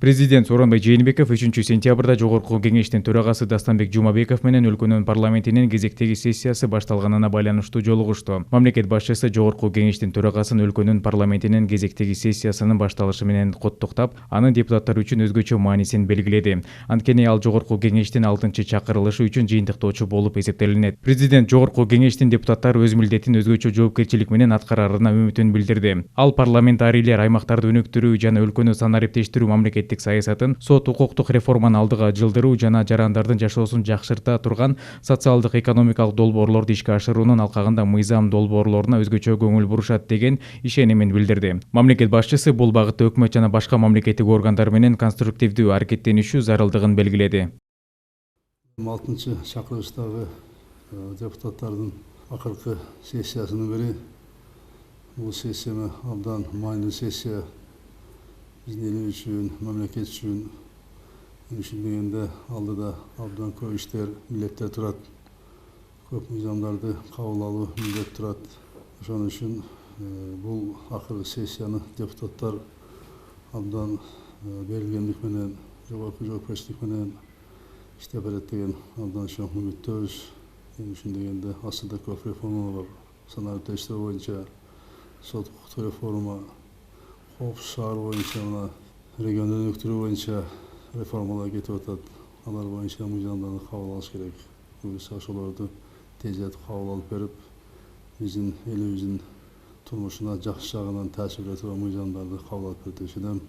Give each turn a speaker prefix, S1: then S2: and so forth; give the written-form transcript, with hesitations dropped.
S1: Президент Сооронбай Жээнбеков 3 сентябрда Жогорку Кеңештин Төрагасы Дастанбек Жумабеков менен өлкөнүн парламентинин кезектеги сессиясы башталганына байланыштуу жолугушту. Мамлекет башчысы Жогорку Кеңештин Төрагасын өлкөнүн парламентинин кезектеги сессиясынын башталышы менен коттуктап, анын депутаттар үчүн өзгөчө маанисин белгиледи. Анткени ал Жогорку Кеңештин 6-чакырылышы үчүн жыйынтыктоочу болуп эсептелинет. Президент Жогорку Кеңештин депутаттар өз милдетин өзгөчө жоопкерчилик менен аткарарына үмүтүн билдирди. Ал парламентарийлер аймактарды өнүктүрүү жана өлкөнү санариптештирүү мамлекеттик саясатын, сот укуктук реформаны алдыга жылдыруу жана жарандардын жашоосун жакшырта турган социалдык экономикалык долбоорлорду ишке ашыруунун алкагында мыйзам долбоорлоруна өзгөчө көңүл бурушат деген ишенимин билдирди. Мамлекет башчысы бул багытта өкмөт жана башка мамлекеттик органдар менен конструктивдүү аракеттенишүү зарылдыгын белгиледи.
S2: 6-чакырылыштагы депутаттардын акыркы сессиясынын бири бул сессия абдан маанилүү сессия. Биздин эл үчүн, мамлекет үчүн дегенде алдыда абдан көп иштер, милдеттер турат. Көп мыйзамдарды кабыл алуу милдет турат. Ошон үчүн бул акыркы сессияны депутаттар абдан берилгендик менен, жогорку жоопкерчилик менен иштеп берет деген абдан чоң үмүттөбүз. Эл үчүн дегенде асылда көп реформалар бар. Санариптештирүү боюнча, сот укуктук реформа, коопсуз шаар боюнча, мына регионду өнүктүрүү боюнча реформалар кетип атат. Алар боюнча мыйзамдарды кабыл алыш керек. Буюрса ошолорду тездетип кабыл алып берип, биздин элибиздин турмушуна жакшы жагынан таасир бере турган мыйзамдарды кабыл алып берет деп ишенем.